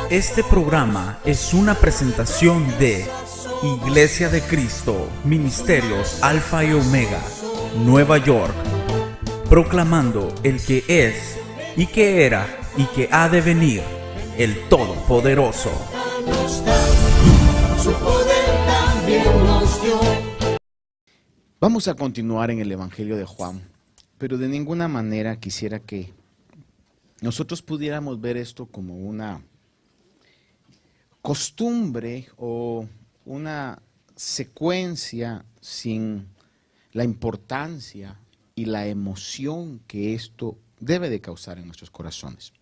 Este programa es una presentación de Iglesia de Cristo, Ministerios Alfa y Omega, Nueva York, proclamando el que es, y que era, y que ha de venir, el Todopoderoso. Vamos a continuar en el Evangelio de Juan, pero de ninguna manera quisiera que nosotros pudiéramos ver esto como una costumbre o una secuencia sin la importancia y la emoción que esto debe de causar en nuestros corazones.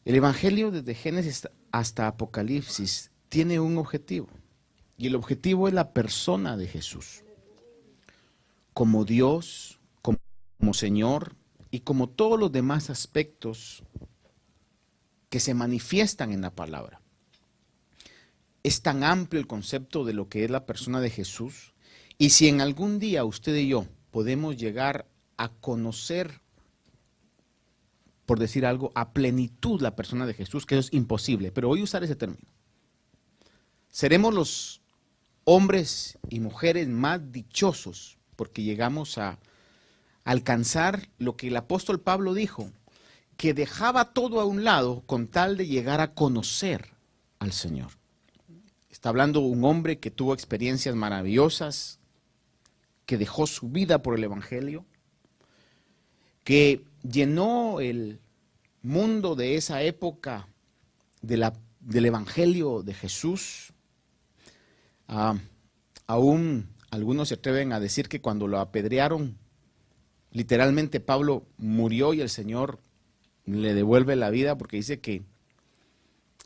El Evangelio desde Génesis hasta Apocalipsis tiene un objetivo, y el objetivo es la persona de Jesús, como Dios, como Señor y como todos los demás aspectos que se manifiestan en la palabra. Es tan amplio el concepto de lo que es la persona de Jesús, y si en algún día usted y yo podemos llegar a conocer, por decir algo, a plenitud la persona de Jesús, que eso es imposible, pero voy a usar ese término. Seremos los hombres y mujeres más dichosos porque llegamos a alcanzar lo que el apóstol Pablo dijo, que dejaba todo a un lado con tal de llegar a conocer al Señor. Está hablando un hombre que tuvo experiencias maravillosas, que dejó su vida por el Evangelio, que llenó el mundo de esa época del Evangelio de Jesús. Aún algunos se atreven a decir que cuando lo apedrearon, literalmente Pablo murió y el Señor le devuelve la vida, porque dice que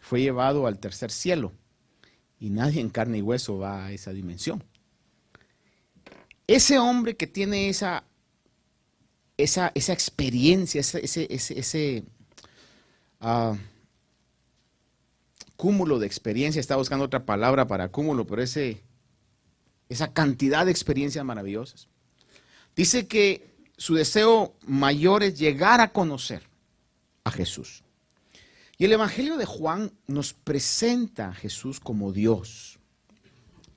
fue llevado al tercer cielo. Y nadie en carne y hueso va a esa dimensión. Ese hombre que tiene esa experiencia, ese cúmulo de experiencia, estaba buscando otra palabra para cúmulo, pero esa cantidad de experiencias maravillosas. Dice que su deseo mayor es llegar a conocer a Jesús. Y el Evangelio de Juan nos presenta a Jesús como Dios.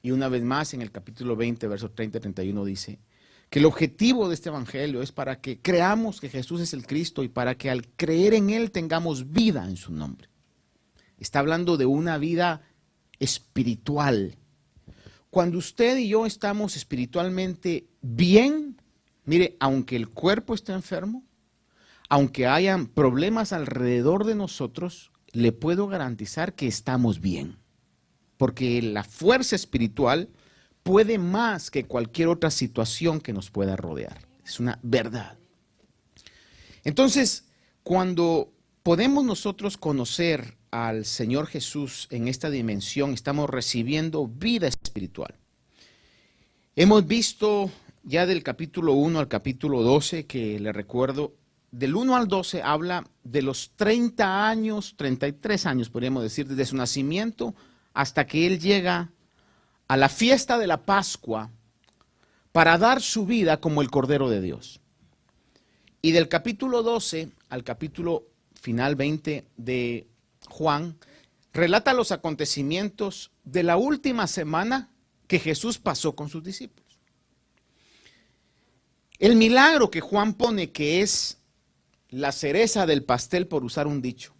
Y una vez más en el capítulo 20, versos 30 y 31 dice que el objetivo de este Evangelio es para que creamos que Jesús es el Cristo y para que al creer en Él tengamos vida en su nombre. Está hablando de una vida espiritual. Cuando usted y yo estamos espiritualmente bien, mire, aunque el cuerpo esté enfermo, aunque hayan problemas alrededor de nosotros, le puedo garantizar que estamos bien. Porque la fuerza espiritual puede más que cualquier otra situación que nos pueda rodear. Es una verdad. Entonces, cuando podemos nosotros conocer al Señor Jesús en esta dimensión, estamos recibiendo vida espiritual. Hemos visto ya del capítulo 1 al capítulo 12, que le recuerdo, del 1 al 12 habla de los 30 años, 33 años podríamos decir, desde su nacimiento hasta que Él llega a la fiesta de la Pascua para dar su vida como el Cordero de Dios. Y del capítulo 12 al capítulo final 20 de Juan, relata los acontecimientos de la última semana que Jesús pasó con sus discípulos. El milagro que Juan pone, que es la cereza del pastel, por usar un dicho,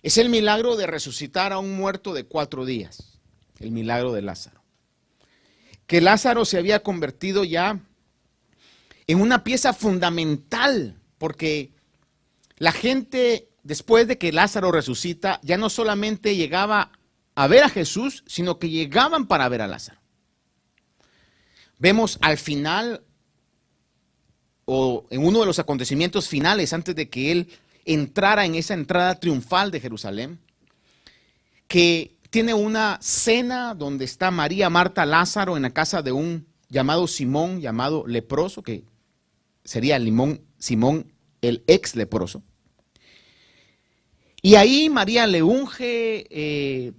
es el milagro de resucitar a un muerto de 4 días, el milagro de Lázaro. Que Lázaro se había convertido ya en una pieza fundamental, porque la gente, después de que Lázaro resucita, ya no solamente llegaba a ver a Jesús, sino que llegaban para ver a Lázaro. Vemos al final, o en uno de los acontecimientos finales, antes de que Él entrara en esa entrada triunfal de Jerusalén, que tiene una cena donde está María, Marta, Lázaro en la casa de un llamado Simón, llamado leproso, que sería Simón el ex leproso. Y ahí María le unge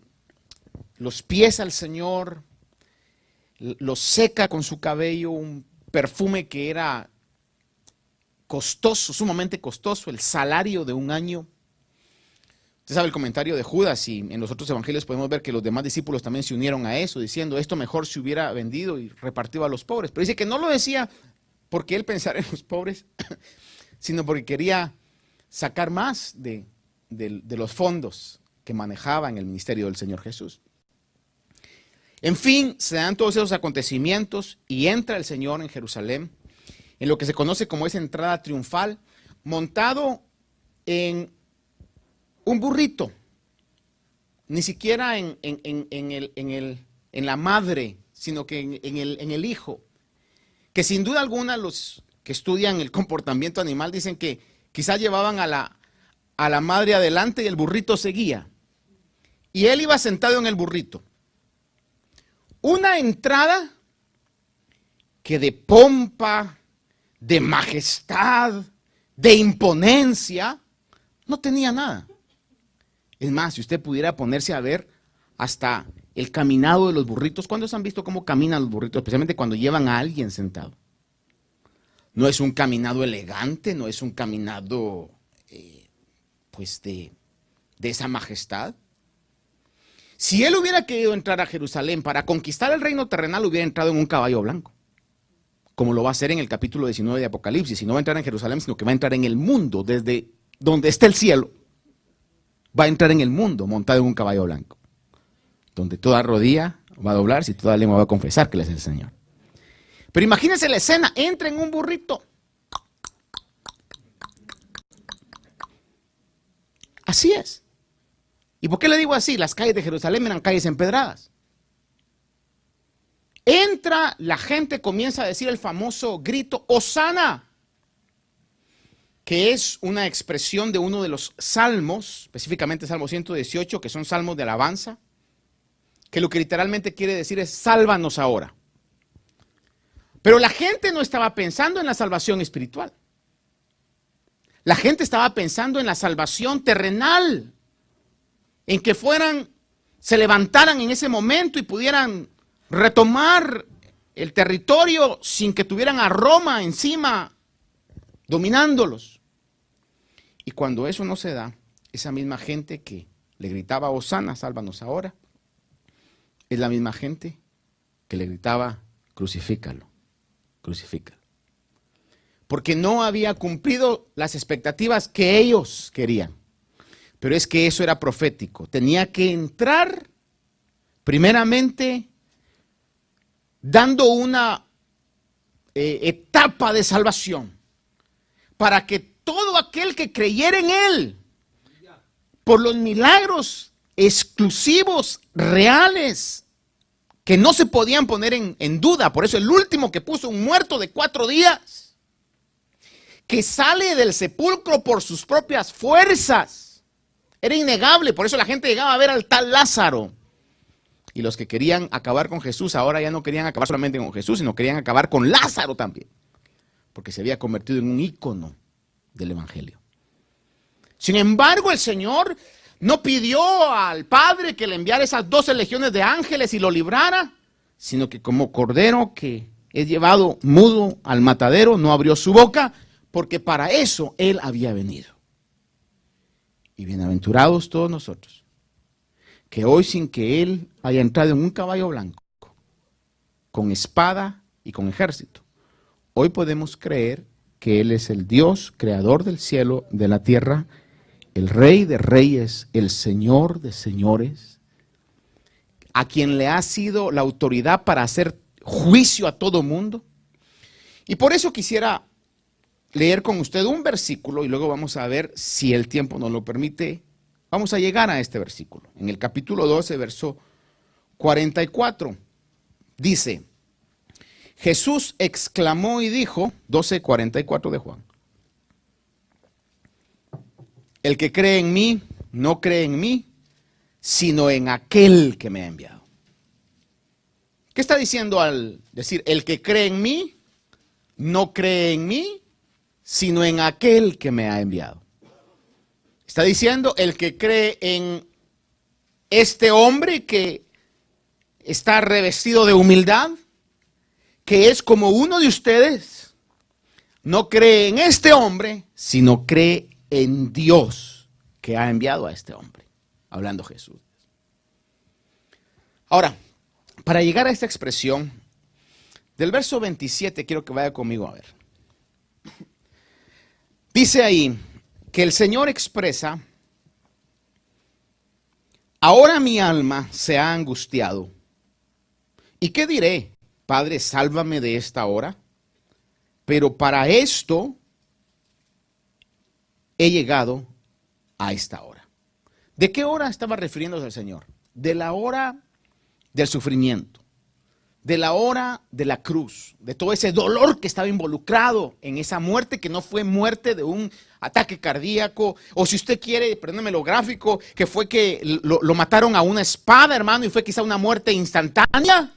los pies al Señor, los seca con su cabello, un perfume que era costoso, sumamente costoso, el salario de un año. Usted sabe el comentario de Judas, y en los otros evangelios podemos ver que los demás discípulos también se unieron a eso, diciendo, esto mejor se hubiera vendido y repartido a los pobres. Pero dice que no lo decía porque él pensara en los pobres, sino porque quería sacar más de los fondos que manejaba en el ministerio del Señor Jesús. En fin, se dan todos esos acontecimientos y entra el Señor en Jerusalén, en lo que se conoce como esa entrada triunfal, montado en un burrito, ni siquiera en la madre, sino que en el hijo, que sin duda alguna los que estudian el comportamiento animal dicen que quizás llevaban a la madre adelante y el burrito seguía, y él iba sentado en el burrito. Una entrada que de pompa, de majestad, de imponencia, no tenía nada. Es más, si usted pudiera ponerse a ver hasta el caminado de los burritos, ¿cuántos han visto cómo caminan los burritos? Especialmente cuando llevan a alguien sentado. No es un caminado elegante, no es un caminado pues de esa majestad. Si él hubiera querido entrar a Jerusalén para conquistar el reino terrenal, hubiera entrado en un caballo blanco, como lo va a hacer en el capítulo 19 de Apocalipsis. Y no va a entrar en Jerusalén, sino que va a entrar en el mundo, desde donde está el cielo. Va a entrar en el mundo montado en un caballo blanco, donde toda rodilla va a doblarse y toda lengua va a confesar que Él es el Señor. Pero imagínense la escena, entra en un burrito. Así es. ¿Y por qué le digo así? Las calles de Jerusalén eran calles empedradas. Entra, la gente comienza a decir el famoso grito, ¡Hosana!, que es una expresión de uno de los salmos, específicamente Salmo 118, que son salmos de alabanza, que lo que literalmente quiere decir es, sálvanos ahora. Pero la gente no estaba pensando en la salvación espiritual. La gente estaba pensando en la salvación terrenal, en que se levantaran en ese momento y pudieran retomar el territorio sin que tuvieran a Roma encima dominándolos. Y cuando eso no se da, esa misma gente que le gritaba, Hosana, sálvanos ahora, es la misma gente que le gritaba, crucifícalo, crucifícalo. Porque no había cumplido las expectativas que ellos querían. Pero es que eso era profético. Tenía que entrar primeramente dando una etapa de salvación para que todo aquel que creyera en Él, por los milagros exclusivos, reales, que no se podían poner en duda. Por eso el último que puso un muerto de 4 días, que sale del sepulcro por sus propias fuerzas, era innegable. Por eso la gente llegaba a ver al tal Lázaro. Y los que querían acabar con Jesús, ahora ya no querían acabar solamente con Jesús, sino querían acabar con Lázaro también, porque se había convertido en un ícono del evangelio. Sin embargo, el Señor no pidió al Padre que le enviara esas 12 legiones de ángeles y lo librara, sino que como cordero que es llevado mudo al matadero, no abrió su boca, porque para eso Él había venido. Y bienaventurados todos nosotros, que hoy, sin que Él haya entrado en un caballo blanco, con espada y con ejército, hoy podemos creer que Él es el Dios, creador del cielo, de la tierra, el Rey de reyes, el Señor de señores, a quien le ha sido la autoridad para hacer juicio a todo mundo. Y por eso quisiera leer con usted un versículo y luego vamos a ver, si el tiempo nos lo permite, vamos a llegar a este versículo. En el capítulo 12, verso 44, dice: Jesús exclamó y dijo, 12:44 de Juan, el que cree en mí, no cree en mí, sino en aquel que me ha enviado. ¿Qué está diciendo al decir, el que cree en mí, no cree en mí, sino en aquel que me ha enviado? Está diciendo, el que cree en este hombre que está revestido de humildad, que es como uno de ustedes, no cree en este hombre, sino cree en Dios que ha enviado a este hombre, hablando Jesús. Ahora, para llegar a esta expresión, del verso 27, quiero que vaya conmigo a ver. Dice ahí que el Señor expresa: ahora mi alma se ha angustiado. ¿Y qué diré? Padre, sálvame de esta hora. Pero para esto he llegado a esta hora. ¿De qué hora estaba refiriéndose el Señor? De la hora del sufrimiento, de la hora de la cruz, de todo ese dolor que estaba involucrado en esa muerte, que no fue muerte de un ataque cardíaco, o si usted quiere, perdóneme lo gráfico, que fue que lo mataron a una espada, hermano, y fue quizá una muerte instantánea,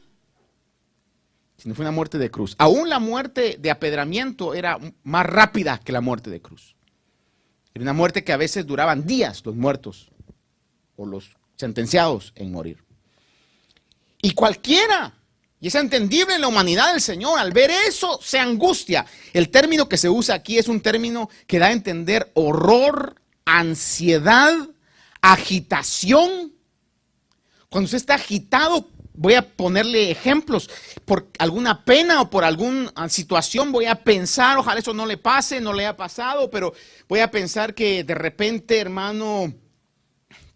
sino fue una muerte de cruz. Aún la muerte de apedramiento era más rápida que la muerte de cruz. Era una muerte que a veces duraban días los muertos o los sentenciados en morir. Y cualquiera, y es entendible en la humanidad del Señor, al ver eso se angustia. El término que se usa aquí es un término que da a entender horror, ansiedad, agitación. Cuando usted está agitado, voy a ponerle ejemplos, por alguna pena o por alguna situación voy a pensar, ojalá eso no le pase, no le haya pasado, pero voy a pensar que de repente, hermano,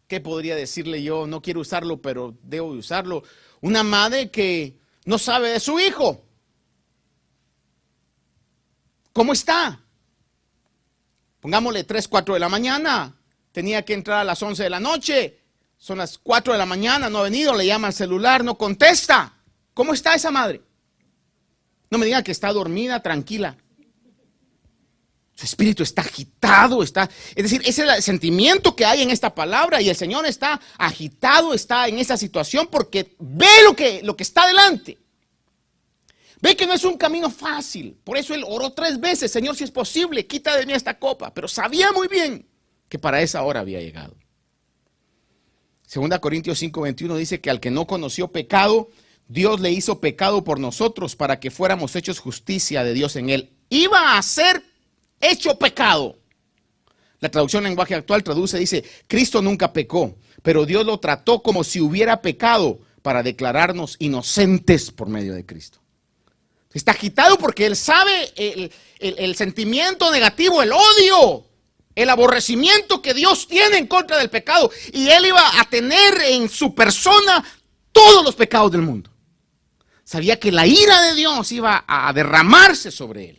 ¿qué podría decirle yo? No quiero usarlo, pero debo usarlo. Una madre que no sabe de su hijo. ¿Cómo está? Pongámosle 3, 4 de la mañana. Tenía que entrar a las 11 de la noche. Son las 4 de la mañana, no ha venido, le llama al celular, no contesta. ¿Cómo está esa madre? No me diga que está dormida, tranquila. Su espíritu está agitado, es decir, ese es el sentimiento que hay en esta palabra, y el Señor está agitado, está en esa situación porque ve lo que está delante. Ve que no es un camino fácil. Por eso él oró 3 veces, Señor, si es posible, quita de mí esta copa. Pero sabía muy bien que para esa hora había llegado. 2 Corintios 5:21 dice que al que no conoció pecado, Dios le hizo pecado por nosotros para que fuéramos hechos justicia de Dios en él. Iba a ser hecho pecado. La traducción en lenguaje actual traduce, dice, Cristo nunca pecó, pero Dios lo trató como si hubiera pecado para declararnos inocentes por medio de Cristo. Está agitado porque él sabe el sentimiento negativo, el odio, el aborrecimiento que Dios tiene en contra del pecado. Y él iba a tener en su persona todos los pecados del mundo. Sabía que la ira de Dios iba a derramarse sobre él.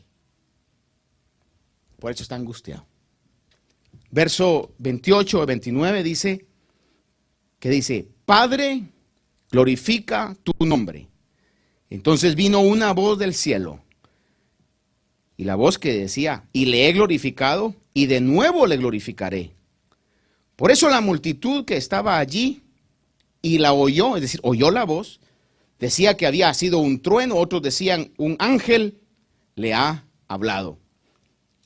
Por eso está angustiado. Verso 28 o 29 dice, Padre, glorifica tu nombre. Entonces vino una voz del cielo, y la voz que decía, y le he glorificado, y de nuevo le glorificaré. Por eso la multitud que estaba allí, y la oyó, es decir, oyó la voz, decía que había sido un trueno, otros decían, un ángel le ha hablado.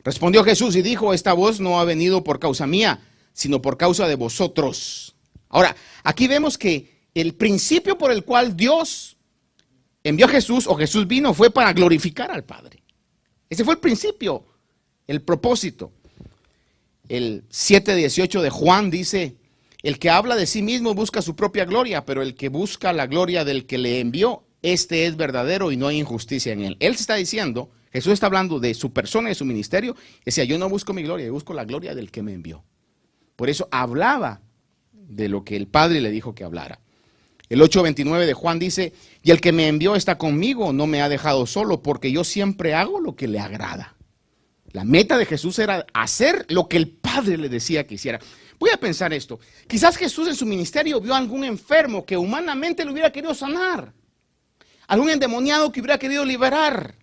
Respondió Jesús y dijo, esta voz no ha venido por causa mía, sino por causa de vosotros. Ahora, aquí vemos que el principio por el cual Dios envió a Jesús, o Jesús vino, fue para glorificar al Padre. Ese fue el principio, el propósito. El 7:18 de Juan dice, el que habla de sí mismo busca su propia gloria, pero el que busca la gloria del que le envió, este es verdadero y no hay injusticia en él. Él se está diciendo, Jesús está hablando de su persona y de su ministerio, decía, yo no busco mi gloria, yo busco la gloria del que me envió. Por eso hablaba de lo que el Padre le dijo que hablara. El 8:29 de Juan dice, y el que me envió está conmigo, no me ha dejado solo, porque yo siempre hago lo que le agrada. La meta de Jesús era hacer lo que el Padre le decía que hiciera. Voy a pensar esto, quizás Jesús en su ministerio vio a algún enfermo que humanamente le hubiera querido sanar, algún endemoniado que hubiera querido liberar.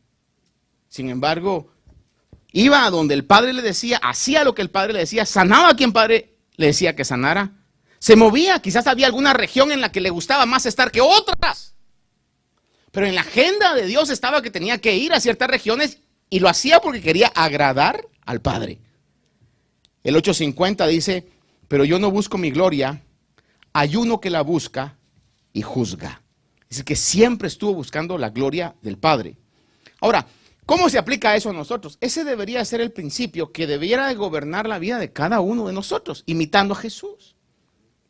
Sin embargo, iba a donde el Padre le decía, hacía lo que el Padre le decía, sanaba a quien el Padre le decía que sanara. Se movía, quizás había alguna región en la que le gustaba más estar que otras. Pero en la agenda de Dios estaba que tenía que ir a ciertas regiones y lo hacía porque quería agradar al Padre. El 8:50 dice, pero yo no busco mi gloria, hay uno que la busca y juzga. Es decir, que siempre estuvo buscando la gloria del Padre. Ahora, ¿Cómo se aplica eso a nosotros? Ese debería ser el principio que debiera de gobernar la vida de cada uno de nosotros, imitando a Jesús,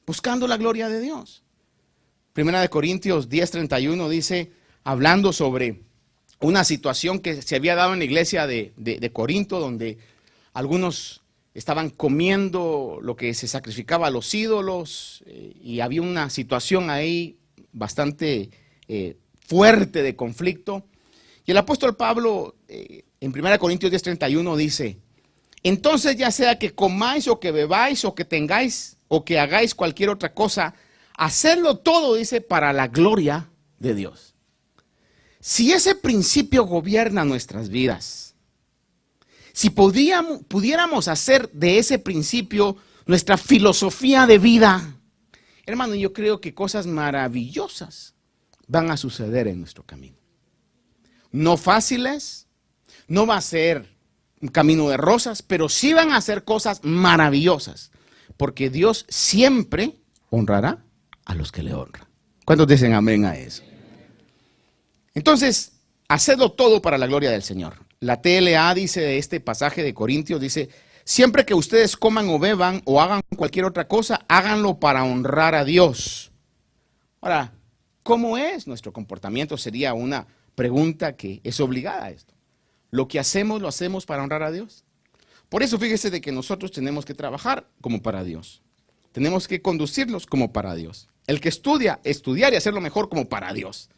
buscando la gloria de Dios. Primera de Corintios 10:31 dice, hablando sobre una situación que se había dado en la iglesia de Corinto, donde algunos estaban comiendo lo que se sacrificaba a los ídolos, y había una situación ahí bastante fuerte de conflicto. Y el apóstol Pablo en 1 Corintios 10:31 dice, entonces ya sea que comáis o que bebáis o que tengáis o que hagáis cualquier otra cosa, hacedlo todo, dice, para la gloria de Dios. Si ese principio gobierna nuestras vidas, si pudiéramos hacer de ese principio nuestra filosofía de vida, hermano, yo creo que cosas maravillosas van a suceder en nuestro camino. No fáciles, no va a ser un camino de rosas, pero sí van a ser cosas maravillosas, porque Dios siempre honrará a los que le honran. ¿Cuántos dicen amén a eso? Entonces, hacedlo todo para la gloria del Señor. La TLA dice de este pasaje de Corintios, dice, siempre que ustedes coman o beban o hagan cualquier otra cosa, háganlo para honrar a Dios. Ahora, ¿cómo es nuestro comportamiento? Sería una pregunta que es obligada a esto. ¿Lo que hacemos, lo hacemos para honrar a Dios? Por eso fíjese de que nosotros tenemos que trabajar como para Dios. Tenemos que conducirlos como para Dios. El que estudia, estudiar y hacerlo mejor como para Dios.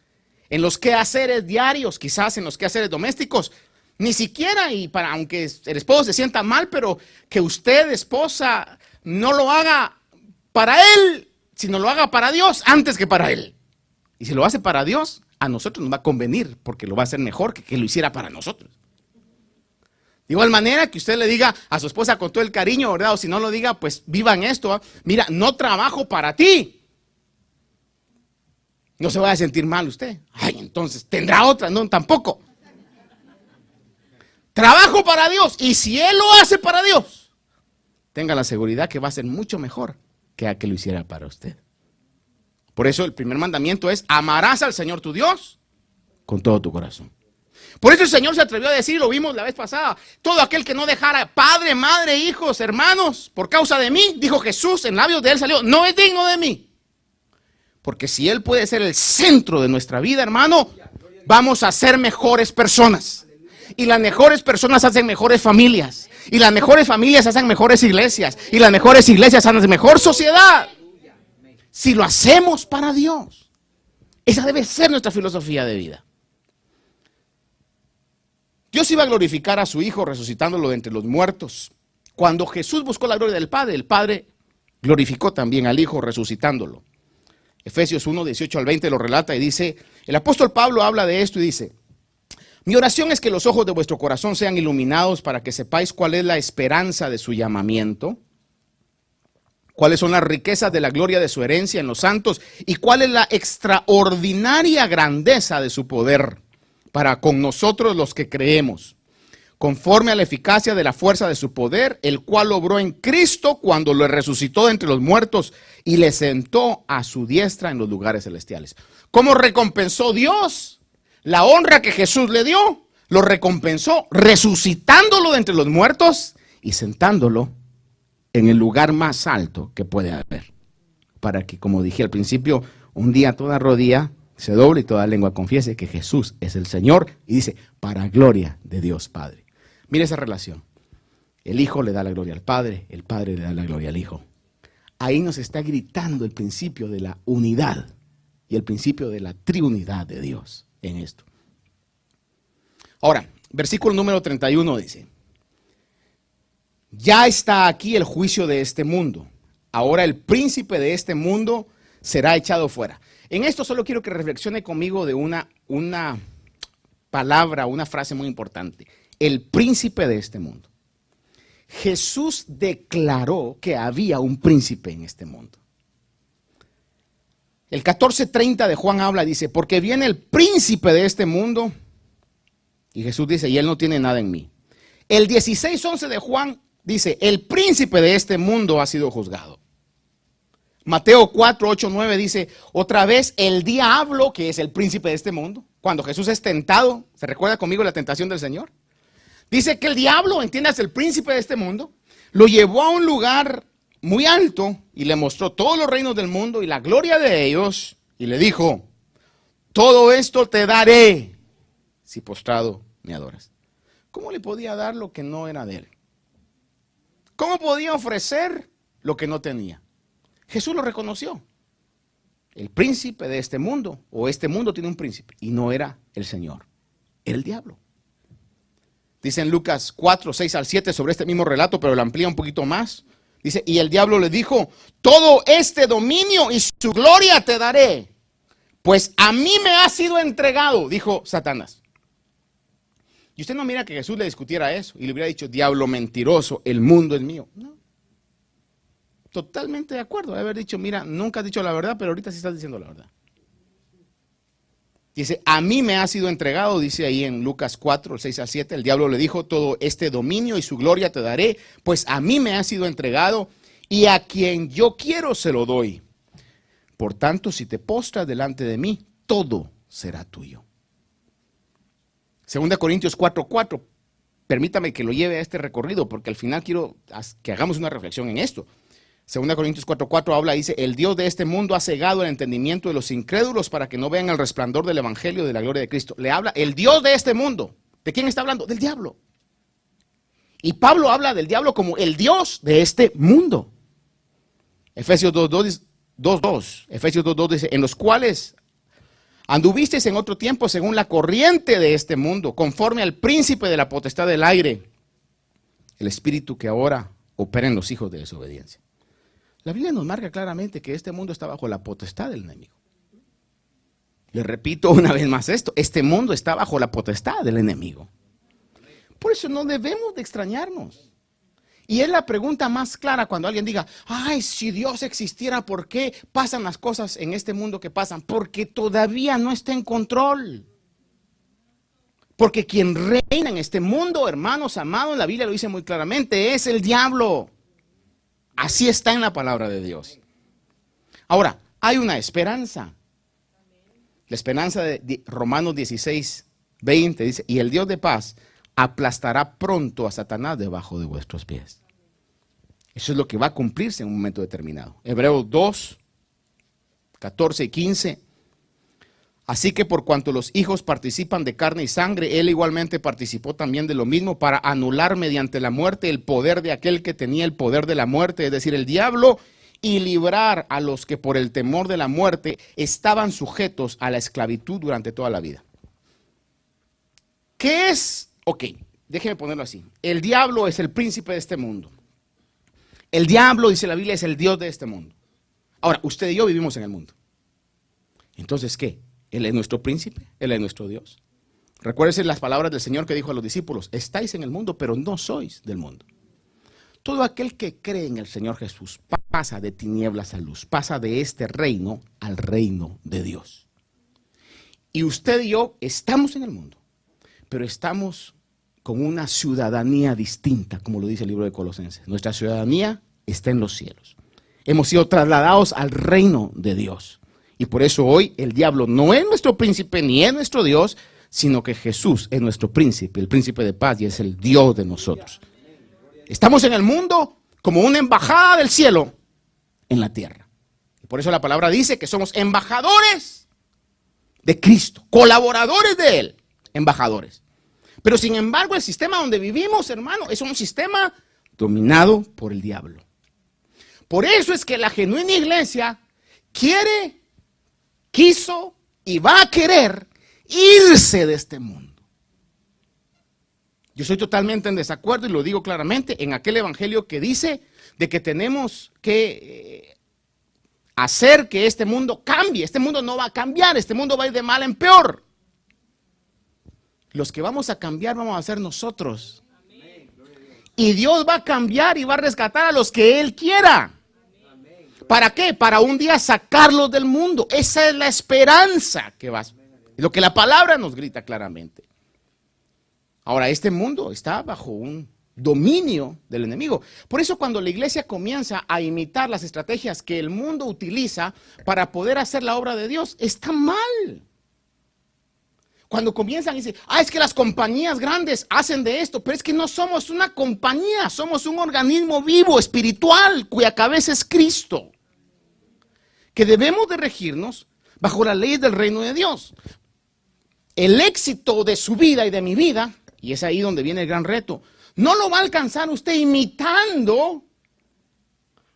En los quehaceres diarios, quizás en los quehaceres domésticos, ni siquiera, y para, aunque el esposo se sienta mal, pero que usted, esposa, no lo haga para él, sino lo haga para Dios antes que para él. Y si lo hace para Dios, a nosotros nos va a convenir, porque lo va a hacer mejor que lo hiciera para nosotros. De igual manera que usted le diga a su esposa con todo el cariño, ¿verdad? O si no lo diga, pues vivan esto, ¿eh? Mira, no trabajo para ti. No se vaya a sentir mal usted. Ay, entonces, ¿tendrá otra? No, tampoco. Trabajo para Dios. Y si Él lo hace para Dios, tenga la seguridad que va a ser mucho mejor que a que lo hiciera para usted. Por eso el primer mandamiento es, amarás al Señor tu Dios con todo tu corazón. Por eso el Señor se atrevió a decir, lo vimos la vez pasada, todo aquel que no dejara padre, madre, hijos, hermanos, por causa de mí, dijo Jesús, en labios de Él salió, no es digno de mí. Porque si Él puede ser el centro de nuestra vida, hermano, vamos a ser mejores personas. Y las mejores personas hacen mejores familias. Y las mejores familias hacen mejores iglesias. Y las mejores iglesias hacen mejor sociedad. Si lo hacemos para Dios. Esa debe ser nuestra filosofía de vida. Dios iba a glorificar a su Hijo resucitándolo de entre los muertos. Cuando Jesús buscó la gloria del Padre, el Padre glorificó también al Hijo resucitándolo. Efesios 1, 18 al 20 lo relata y dice, el apóstol Pablo habla de esto y dice, mi oración es que los ojos de vuestro corazón sean iluminados para que sepáis cuál es la esperanza de su llamamiento, cuáles son las riquezas de la gloria de su herencia en los santos y cuál es la extraordinaria grandeza de su poder para con nosotros los que creemos, conforme a la eficacia de la fuerza de su poder, el cual obró en Cristo cuando lo resucitó de entre los muertos y le sentó a su diestra en los lugares celestiales. ¿Cómo recompensó Dios la honra que Jesús le dio? Lo recompensó resucitándolo de entre los muertos y sentándolo en el lugar más alto que puede haber. Para que, como dije al principio, un día toda rodilla se doble y toda lengua confiese que Jesús es el Señor. Y dice, para gloria de Dios Padre. Mire esa relación. El Hijo le da la gloria al Padre, el Padre le da la gloria al Hijo. Ahí nos está gritando el principio de la unidad y el principio de la triunidad de Dios en esto. Ahora, versículo número 31 dice, ya está aquí el juicio de este mundo. Ahora el príncipe de este mundo será echado fuera. En esto solo quiero que reflexione conmigo de una palabra, una frase muy importante. El príncipe de este mundo. Jesús declaró que había un príncipe en este mundo. El 14:30 de Juan habla, dice, porque viene el príncipe de este mundo. Y Jesús dice, y él no tiene nada en mí. El 16:11 de Juan dice, el príncipe de este mundo ha sido juzgado. Mateo 4:8-9 dice, otra vez el diablo, que es el príncipe de este mundo. cuando Jesús es tentado, ¿se recuerda conmigo la tentación del Señor? Dice que el diablo, entiendas, el príncipe de este mundo, lo llevó a un lugar muy alto y le mostró todos los reinos del mundo y la gloria de ellos y le dijo, todo esto te daré si postrado me adoras. ¿Cómo le podía dar lo que no era de él? ¿Cómo podía ofrecer lo que no tenía? Jesús lo reconoció. El príncipe de este mundo, o este mundo tiene un príncipe, y no era el Señor, era el diablo. Dice en Lucas 4, 6 al 7 sobre este mismo relato, pero lo amplía un poquito más. Dice, y el diablo le dijo, todo este dominio y su gloria te daré, pues a mí me ha sido entregado, dijo Satanás. Y usted no mira que Jesús le discutiera eso y le hubiera dicho, diablo mentiroso, el mundo es mío. No. Totalmente de acuerdo, de haber dicho, mira, nunca has dicho la verdad, pero ahorita sí estás diciendo la verdad. Dice, a mí me ha sido entregado, dice ahí en Lucas 4, 6 a 7, el diablo le dijo, todo este dominio y su gloria te daré, pues a mí me ha sido entregado y a quien yo quiero se lo doy. Por tanto, si te postras delante de mí, todo será tuyo. 2 Corintios 4, 4, permítame que lo lleve a este recorrido, porque al final quiero que hagamos una reflexión en esto. 2 Corintios 4:4 habla, dice, el Dios de este mundo ha cegado el entendimiento de los incrédulos para que no vean el resplandor del evangelio de la gloria de Cristo. Le habla el Dios de este mundo. ¿De quién está hablando? Del diablo. Y Pablo habla del diablo como el Dios de este mundo. Efesios 2:2 dice, en los cuales anduvisteis en otro tiempo según la corriente de este mundo, conforme al príncipe de la potestad del aire, el espíritu que ahora opera en los hijos de desobediencia. La Biblia nos marca claramente que este mundo está bajo la potestad del enemigo. Le repito una vez más esto, este mundo está bajo la potestad del enemigo. Por eso no debemos de extrañarnos. Y es la pregunta más clara cuando alguien diga, ay, si Dios existiera, ¿por qué pasan las cosas en este mundo que pasan? Porque todavía no está en control. Porque quien reina en este mundo, hermanos amados, la Biblia lo dice muy claramente, es el diablo. Así está en la palabra de Dios. Ahora, hay una esperanza. La esperanza de Romanos 16, 20 dice, y el Dios de paz aplastará pronto a Satanás debajo de vuestros pies. Eso es lo que va a cumplirse en un momento determinado. Hebreos 2, 14 y 15. Así que por cuanto los hijos participan de carne y sangre, él igualmente participó también de lo mismo para anular mediante la muerte el poder de aquel que tenía el poder de la muerte, es decir, el diablo, y librar a los que por el temor de la muerte estaban sujetos a la esclavitud durante toda la vida. ¿Qué es? Ok, déjeme ponerlo así. El diablo es el príncipe de este mundo. El diablo, dice la Biblia, es el Dios de este mundo. Ahora, usted y yo vivimos en el mundo. Entonces, ¿qué? Él es nuestro príncipe, Él es nuestro Dios. Recuérdense las palabras del Señor que dijo a los discípulos, estáis en el mundo, pero no sois del mundo. Todo aquel que cree en el Señor Jesús pasa de tinieblas a luz, pasa de este reino al reino de Dios. Y usted y yo estamos en el mundo, pero estamos con una ciudadanía distinta, como lo dice el libro de Colosenses. Nuestra ciudadanía está en los cielos. Hemos sido trasladados al reino de Dios. Y por eso hoy el diablo no es nuestro príncipe ni es nuestro Dios, sino que Jesús es nuestro príncipe, el príncipe de paz y es el Dios de nosotros. Estamos en el mundo como una embajada del cielo en la tierra. Y por eso la palabra dice que somos embajadores de Cristo, colaboradores de Él, embajadores. Pero sin embargo el sistema donde vivimos, hermano, es un sistema dominado por el diablo. Por eso es que la genuina iglesia quiso y va a querer irse de este mundo. Yo estoy totalmente en desacuerdo y lo digo claramente en aquel evangelio que dice de que tenemos que hacer que este mundo cambie. Este mundo no va a cambiar, este mundo va a ir de mal en peor. Los que vamos a cambiar vamos a ser nosotros. Y Dios va a cambiar y va a rescatar a los que Él quiera. ¿Para qué? Para un día sacarlos del mundo. Esa es la esperanza que va. Lo que la palabra nos grita claramente. Ahora, este mundo está bajo un dominio del enemigo. Por eso cuando la iglesia comienza a imitar las estrategias que el mundo utiliza para poder hacer la obra de Dios, está mal. Cuando comienzan y dicen, es que las compañías grandes hacen de esto, pero es que no somos una compañía, somos un organismo vivo, espiritual, cuya cabeza es Cristo. Que debemos de regirnos bajo las leyes del reino de Dios. El éxito de su vida y de mi vida, y es ahí donde viene el gran reto, no lo va a alcanzar usted imitando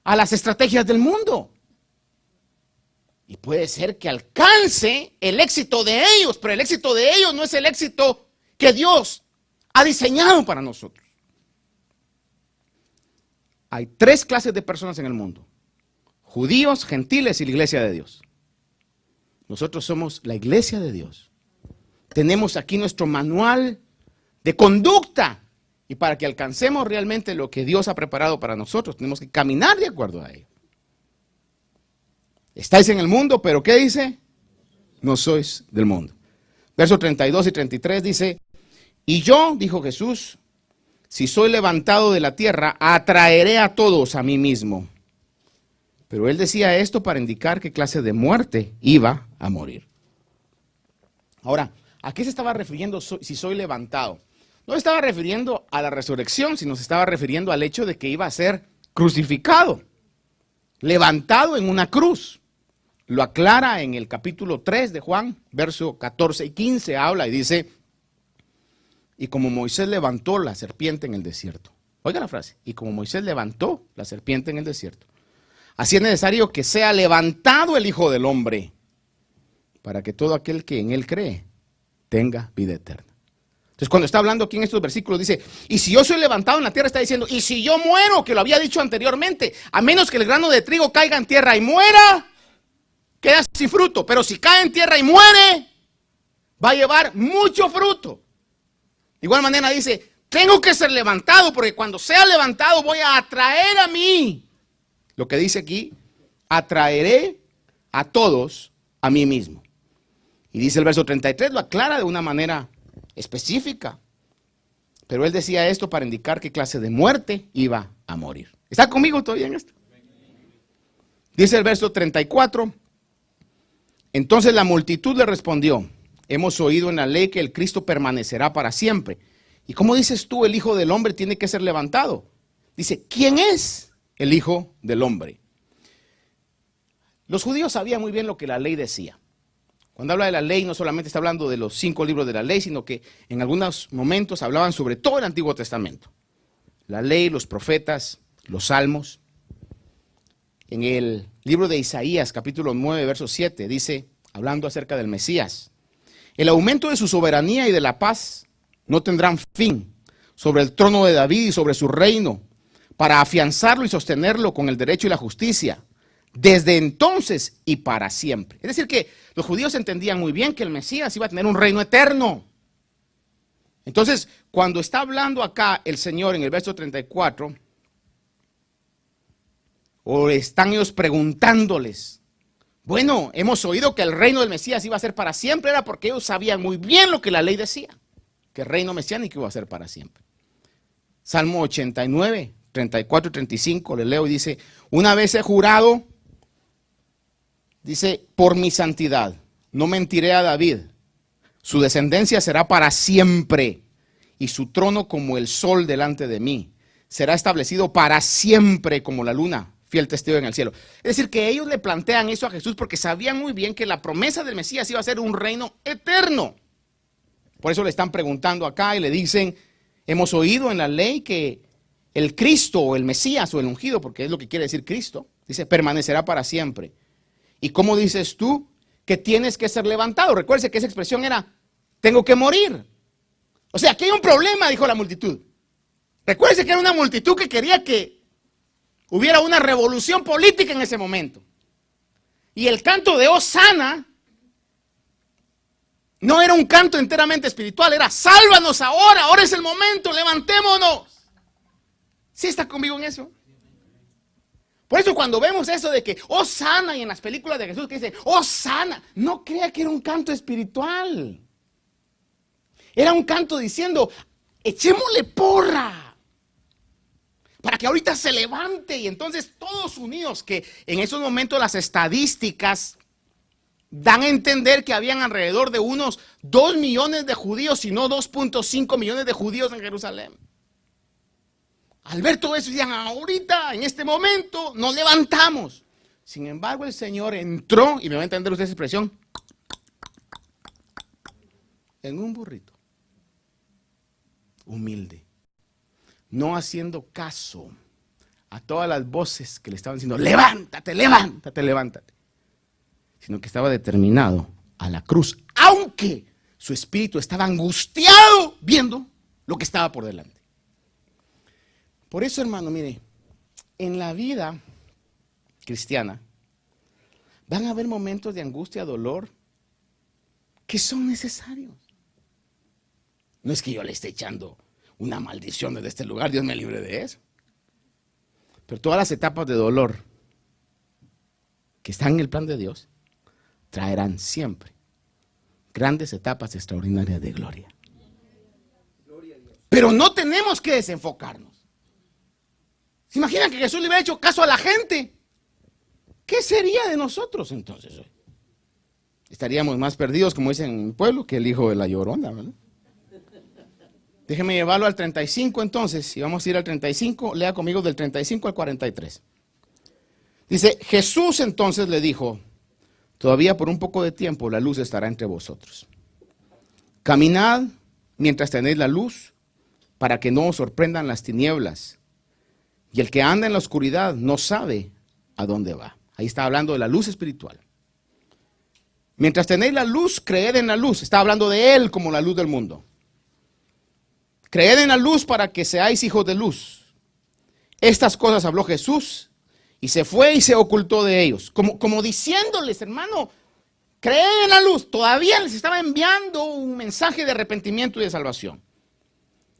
a las estrategias del mundo. Y puede ser que alcance el éxito de ellos, pero el éxito de ellos no es el éxito que Dios ha diseñado para nosotros. Hay 3 clases de personas en el mundo: judíos, gentiles y la iglesia de Dios. Nosotros somos la iglesia de Dios. Tenemos aquí nuestro manual de conducta. Y para que alcancemos realmente lo que Dios ha preparado para nosotros, tenemos que caminar de acuerdo a ello. Estáis en el mundo, pero ¿qué dice? No sois del mundo. Versos 32 y 33 dice, y yo, dijo Jesús, si soy levantado de la tierra, atraeré a todos a mí mismo. Pero él decía esto para indicar qué clase de muerte iba a morir. Ahora, ¿a qué se estaba refiriendo si soy levantado? No estaba refiriendo a la resurrección, sino se estaba refiriendo al hecho de que iba a ser crucificado, levantado en una cruz. Lo aclara en el capítulo 3 de Juan, verso 14 y 15, habla y dice, y como Moisés levantó la serpiente en el desierto. Oiga la frase, y como Moisés levantó la serpiente en el desierto, así es necesario que sea levantado el Hijo del Hombre, para que todo aquel que en él cree tenga vida eterna. Entonces, cuando está hablando aquí en estos versículos, dice, y si yo soy levantado en la tierra, está diciendo, y si yo muero, que lo había dicho anteriormente, a menos que el grano de trigo caiga en tierra y muera, queda sin fruto, pero si cae en tierra y muere, va a llevar mucho fruto. De igual manera dice, tengo que ser levantado, porque cuando sea levantado voy a atraer a mí. Lo que dice aquí, atraeré a todos a mí mismo. Y dice el verso 33, lo aclara de una manera específica. Pero él decía esto para indicar qué clase de muerte iba a morir. ¿Está conmigo todavía en esto? Dice el verso 34, entonces la multitud le respondió, hemos oído en la ley que el Cristo permanecerá para siempre. ¿Y cómo dices tú, el Hijo del Hombre tiene que ser levantado? Dice, ¿quién es el Hijo del Hombre? Los judíos sabían muy bien lo que la ley decía. Cuando habla de la ley, no solamente está hablando de los 5 libros de la ley, sino que en algunos momentos hablaban sobre todo el Antiguo Testamento. La ley, los profetas, los salmos. En el libro de Isaías, capítulo 9, verso 7, dice, hablando acerca del Mesías, el aumento de su soberanía y de la paz no tendrán fin sobre el trono de David y sobre su reino, para afianzarlo y sostenerlo con el derecho y la justicia, desde entonces y para siempre. Es decir que los judíos entendían muy bien que el Mesías iba a tener un reino eterno. Entonces, cuando está hablando acá el Señor en el verso 34, o están ellos preguntándoles, bueno, hemos oído que el reino del Mesías iba a ser para siempre, era porque ellos sabían muy bien lo que la ley decía, que el reino mesiánico iba a ser para siempre. Salmo 89, 34 y 35, le leo y dice, una vez he jurado, dice, por mi santidad, no mentiré a David, su descendencia será para siempre, y su trono como el sol delante de mí, será establecido para siempre como la luna, fiel testigo en el cielo. Es decir, que ellos le plantean eso a Jesús porque sabían muy bien que la promesa del Mesías iba a ser un reino eterno. Por eso le están preguntando acá y le dicen, hemos oído en la ley que el Cristo o el Mesías o el ungido, porque es lo que quiere decir Cristo, dice, permanecerá para siempre. ¿Y cómo dices tú que tienes que ser levantado? Recuerde que esa expresión era, tengo que morir. O sea, aquí hay un problema, dijo la multitud. Recuerde que era una multitud que quería que hubiera una revolución política en ese momento. Y el canto de Hosana no era un canto enteramente espiritual, era sálvanos ahora, ahora es el momento, levantémonos. ¿Sí está conmigo en eso? Por eso cuando vemos eso de que Hosana y en las películas de Jesús que dicen Hosana, no crea que era un canto espiritual. Era un canto diciendo, echémosle porra para que ahorita se levante y entonces todos unidos, que en esos momentos las estadísticas dan a entender que habían alrededor de unos 2 millones de judíos, si no 2.5 millones de judíos en Jerusalén. Al ver todo eso, decían, ahorita, en este momento, nos levantamos. Sin embargo, el Señor entró, y me va a entender usted esa expresión, en un burrito, humilde, no haciendo caso a todas las voces que le estaban diciendo, levántate, levántate, levántate, sino que estaba determinado a la cruz, aunque su espíritu estaba angustiado viendo lo que estaba por delante. Por eso, hermano, mire, en la vida cristiana van a haber momentos de angustia, dolor, que son necesarios. No es que yo le esté echando una maldición desde este lugar, Dios me libre de eso. Pero todas las etapas de dolor que están en el plan de Dios traerán siempre grandes etapas extraordinarias de gloria. Pero no tenemos que desenfocarnos. ¿Se imaginan que Jesús le hubiera hecho caso a la gente? ¿Qué sería de nosotros entonces hoy? Estaríamos más perdidos, como dicen en mi pueblo, que el hijo de la llorona, ¿verdad? Déjeme llevarlo al 35 entonces, y vamos a ir al 35, lea conmigo del 35 al 43. Dice, Jesús entonces le dijo, todavía por un poco de tiempo la luz estará entre vosotros. Caminad mientras tenéis la luz, para que no os sorprendan las tinieblas. Y el que anda en la oscuridad no sabe a dónde va. Ahí está hablando de la luz espiritual. Mientras tenéis la luz, creed en la luz. Está hablando de Él como la luz del mundo. Creed en la luz para que seáis hijos de luz. Estas cosas habló Jesús y se fue y se ocultó de ellos. Como diciéndoles, hermano, creed en la luz. Todavía les estaba enviando un mensaje de arrepentimiento y de salvación.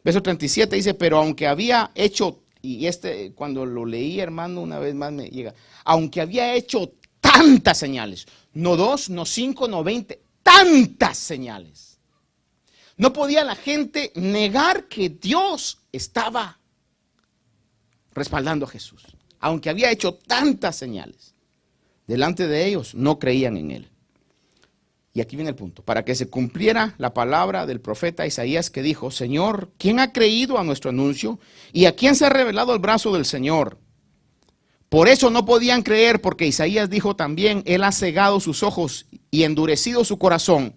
Verso 37 dice, pero aunque había hecho, y cuando lo leí, hermano, una vez más me llega, aunque había hecho tantas señales, no 2, no 5, no 20, tantas señales. No podía la gente negar que Dios estaba respaldando a Jesús. Aunque había hecho tantas señales, delante de ellos no creían en Él. Y aquí viene el punto. Para que se cumpliera la palabra del profeta Isaías que dijo, Señor, ¿quién ha creído a nuestro anuncio? ¿Y a quién se ha revelado el brazo del Señor? Por eso no podían creer, porque Isaías dijo también, Él ha cegado sus ojos y endurecido su corazón,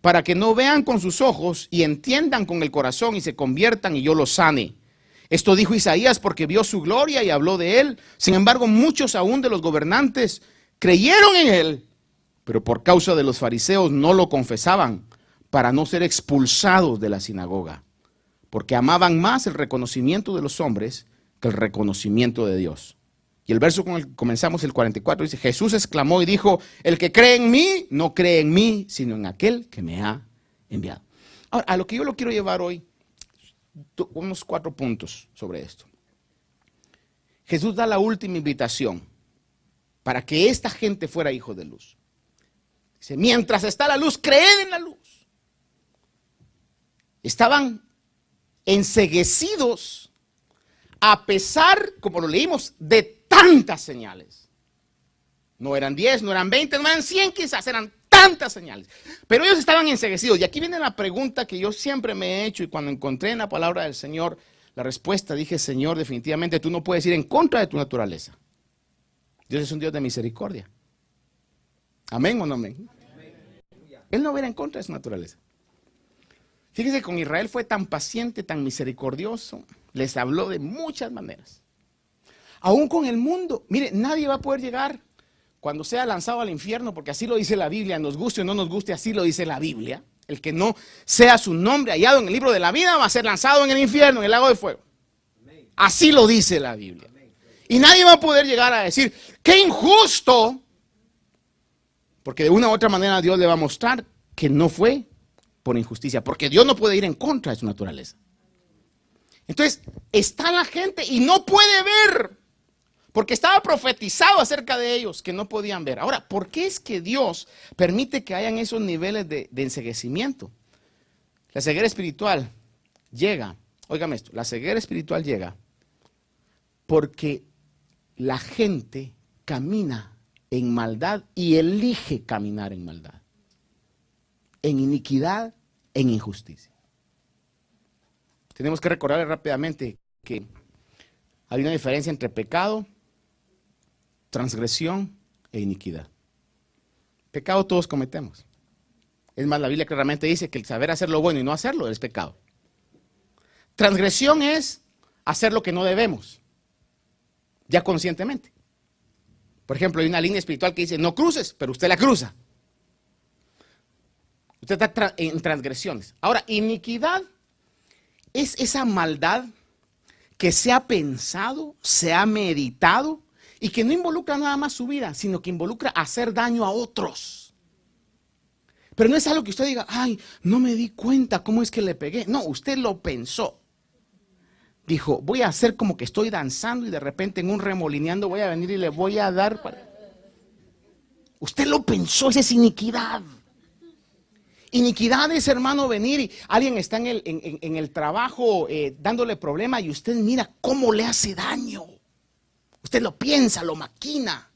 para que no vean con sus ojos y entiendan con el corazón y se conviertan y yo los sane. Esto dijo Isaías porque vio su gloria y habló de Él. Sin embargo, muchos aún de los gobernantes creyeron en Él, pero por causa de los fariseos no lo confesaban para no ser expulsados de la sinagoga, porque amaban más el reconocimiento de los hombres que el reconocimiento de Dios. Y el verso con el que comenzamos, el 44, dice, Jesús exclamó y dijo, el que cree en mí, no cree en mí, sino en aquel que me ha enviado. Ahora, a lo que yo lo quiero llevar hoy, unos 4 puntos sobre esto. Jesús da la última invitación para que esta gente fuera hijo de luz. Dice, mientras está la luz, creed en la luz. Estaban enceguecidos a pesar, como lo leímos, de tantas señales. No eran 10, no eran 20, no eran 100 quizás, eran tantas señales. Pero ellos estaban enceguecidos. Y aquí viene la pregunta que yo siempre me he hecho y cuando encontré en la palabra del Señor la respuesta, dije, Señor, definitivamente tú no puedes ir en contra de tu naturaleza. Dios es un Dios de misericordia. ¿Amén o no amén? Él no va a ir en contra de su naturaleza. Fíjese, con Israel fue tan paciente, tan misericordioso, les habló de muchas maneras. Aún con el mundo, mire, nadie va a poder llegar cuando sea lanzado al infierno, porque así lo dice la Biblia, nos guste o no nos guste, así lo dice la Biblia. El que no sea su nombre hallado en el libro de la vida va a ser lanzado en el infierno, en el lago de fuego. Así lo dice la Biblia. Y nadie va a poder llegar a decir, ¡qué injusto! Porque de una u otra manera Dios le va a mostrar que no fue por injusticia, porque Dios no puede ir en contra de su naturaleza. Entonces, está la gente y no puede ver, porque estaba profetizado acerca de ellos que no podían ver. Ahora, ¿por qué es que Dios permite que hayan esos niveles de enceguecimiento? La ceguera espiritual llega, óigame esto, la ceguera espiritual llega porque la gente camina en maldad y elige caminar en maldad, en iniquidad, en injusticia. Tenemos que recordar rápidamente que hay una diferencia entre pecado, transgresión e iniquidad. Pecado todos cometemos. Es más, la Biblia claramente dice que el saber hacer lo bueno y no hacerlo es pecado. Transgresión es hacer lo que no debemos, ya conscientemente. Por ejemplo, hay una línea espiritual que dice no cruces, pero usted la cruza. Usted está en transgresiones. Ahora, iniquidad es esa maldad que se ha pensado, se ha meditado y que no involucra nada más su vida, sino que involucra hacer daño a otros. Pero no es algo que usted diga, ay, no me di cuenta cómo es que le pegué. No, usted lo pensó. Dijo, voy a hacer como que estoy danzando y de repente en un remolineando voy a venir y le voy a dar. Usted lo pensó, esa es iniquidad. Iniquidad es, hermano, venir y alguien está en el trabajo dándole problema y usted mira cómo le hace daño. Usted lo piensa, lo maquina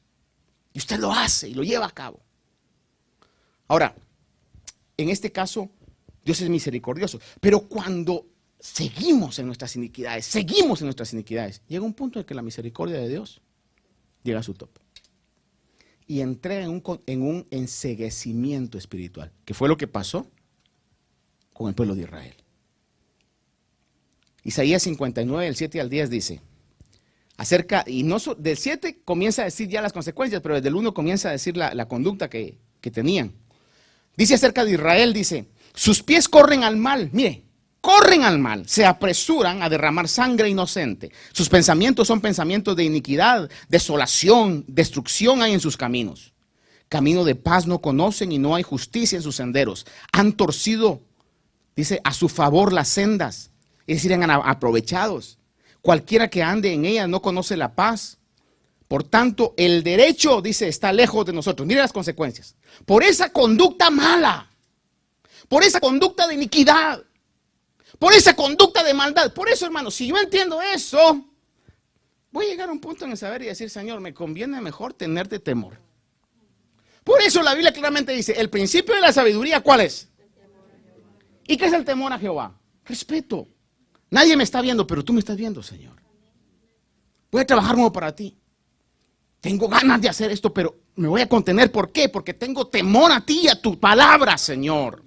y usted lo hace y lo lleva a cabo. Ahora, en este caso, Dios es misericordioso, pero cuando seguimos en nuestras iniquidades, llega un punto en que la misericordia de Dios llega a su tope. Y entra en un enceguecimiento espiritual, que fue lo que pasó con el pueblo de Israel. Isaías 59, del 7 al 10 dice, del 7 comienza a decir ya las consecuencias, pero desde el 1 comienza a decir la conducta que tenían. Dice acerca de Israel, dice, sus pies corren al mal, mire, corren al mal, se apresuran a derramar sangre inocente. Sus pensamientos son pensamientos de iniquidad, desolación, destrucción hay en sus caminos. Camino de paz no conocen y no hay justicia en sus senderos. Han torcido, dice, a su favor las sendas, es decir, han aprovechados. Cualquiera que ande en ellas no conoce la paz. Por tanto, el derecho, dice, está lejos de nosotros. Mire las consecuencias. Por esa conducta mala, por esa conducta de iniquidad, por esa conducta de maldad. Por eso, hermano, si yo entiendo eso, voy a llegar a un punto en el saber y decir, Señor, me conviene mejor tenerte temor. Por eso la Biblia claramente dice, el principio de la sabiduría, ¿cuál es? ¿Y qué es el temor a Jehová? Respeto. Nadie me está viendo, pero tú me estás viendo, Señor. Voy a trabajar nuevo para ti. Tengo ganas de hacer esto, pero me voy a contener. ¿Por qué? Porque tengo temor a ti y a tu palabra, Señor.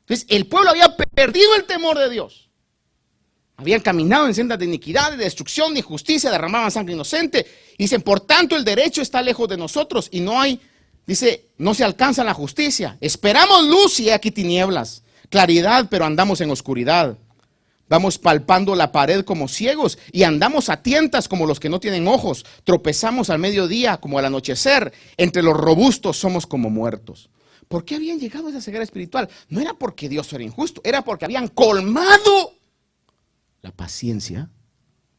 Entonces, el pueblo había perdido el temor de Dios. Habían caminado en sendas de iniquidad, de destrucción, de injusticia, derramaban sangre inocente. Dicen, por tanto, el derecho está lejos de nosotros y no hay, dice, no se alcanza la justicia. Esperamos luz y hay aquí tinieblas. Claridad, pero andamos en oscuridad. Vamos palpando la pared como ciegos y andamos a tientas como los que no tienen ojos. Tropezamos al mediodía como al anochecer. Entre los robustos somos como muertos. ¿Por qué habían llegado a esa ceguera espiritual? No era porque Dios era injusto, era porque habían colmado la paciencia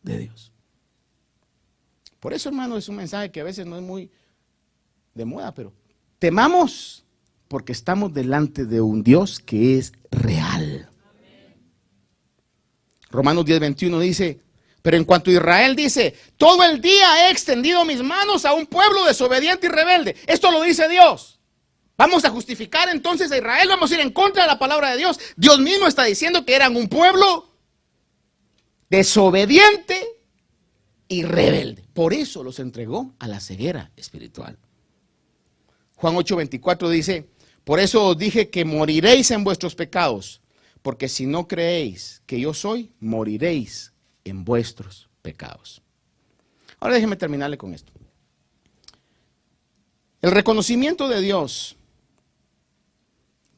de Dios. Por eso, hermano, es un mensaje que a veces no es muy de moda, pero temamos porque estamos delante de un Dios que es real. Romanos 10:21 dice, pero en cuanto a Israel dice, todo el día he extendido mis manos a un pueblo desobediente y rebelde. Esto lo dice Dios. Vamos a justificar entonces a Israel, vamos a ir en contra de la palabra de Dios. Dios mismo está diciendo que eran un pueblo desobediente y rebelde. Por eso los entregó a la ceguera espiritual. Juan 8:24 dice, por eso os dije que moriréis en vuestros pecados. Porque si no creéis que yo soy, moriréis en vuestros pecados. Ahora déjeme terminarle con esto. El reconocimiento de Dios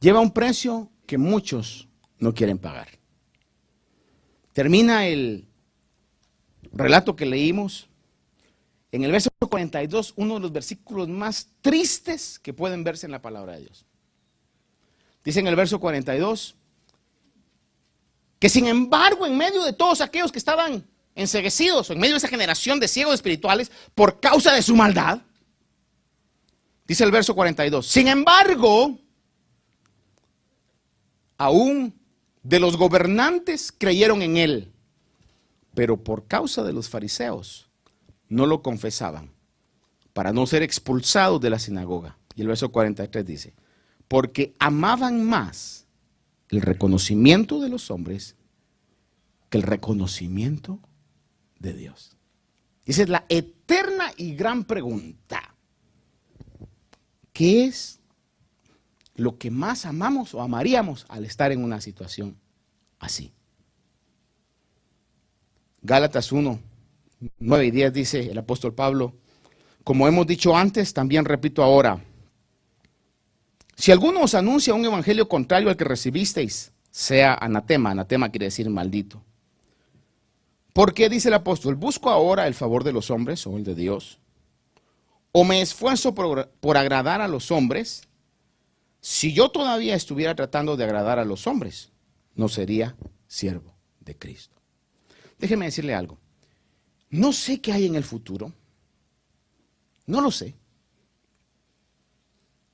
lleva un precio que muchos no quieren pagar. Termina el relato que leímos en el verso 42, uno de los versículos más tristes que pueden verse en la palabra de Dios. Dice en el verso 42, que sin embargo, en medio de todos aquellos que estaban enceguecidos, en medio de esa generación de ciegos espirituales, por causa de su maldad, dice el verso 42, sin embargo, aún de los gobernantes creyeron en él, pero por causa de los fariseos no lo confesaban, para no ser expulsados de la sinagoga. Y el verso 43 dice, porque amaban más el reconocimiento de los hombres que el reconocimiento de Dios. Esa es la eterna y gran pregunta. ¿Qué es lo que más amamos o amaríamos al estar en una situación así? Gálatas 1, 9 y 10 dice el apóstol Pablo, como hemos dicho antes, también repito ahora, si alguno os anuncia un evangelio contrario al que recibisteis, sea anatema. Anatema quiere decir maldito. ¿Por qué, dice el apóstol, busco ahora el favor de los hombres o el de Dios? ¿O me esfuerzo por agradar a los hombres? Si yo todavía estuviera tratando de agradar a los hombres, no sería siervo de Cristo. Déjeme decirle algo. No sé qué hay en el futuro. No lo sé.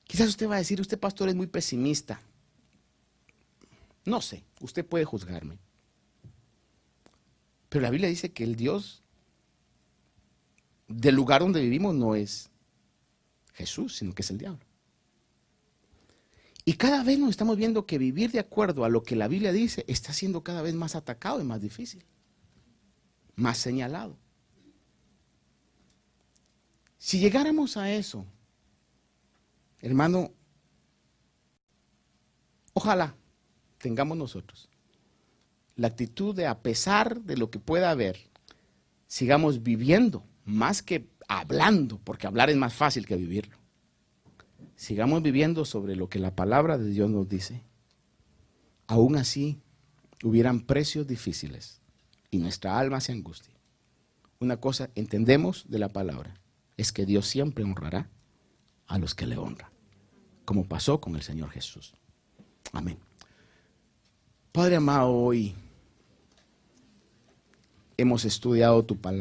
Quizás usted va a decir, usted pastor es muy pesimista. No sé, usted puede juzgarme. Pero la Biblia dice que el Dios del lugar donde vivimos no es Jesús, sino que es el diablo. Y cada vez nos estamos viendo que vivir de acuerdo a lo que la Biblia dice está siendo cada vez más atacado y más difícil, más señalado. Si llegáramos a eso, hermano, ojalá tengamos nosotros la actitud de, a pesar de lo que pueda haber, sigamos viviendo más que hablando, porque hablar es más fácil que vivirlo. Sigamos viviendo sobre lo que la palabra de Dios nos dice. Aún así, hubieran precios difíciles y nuestra alma se angustia. Una cosa entendemos de la palabra, es que Dios siempre honrará a los que le honran, como pasó con el Señor Jesús. Amén. Padre amado, hoy hemos estudiado tu palabra.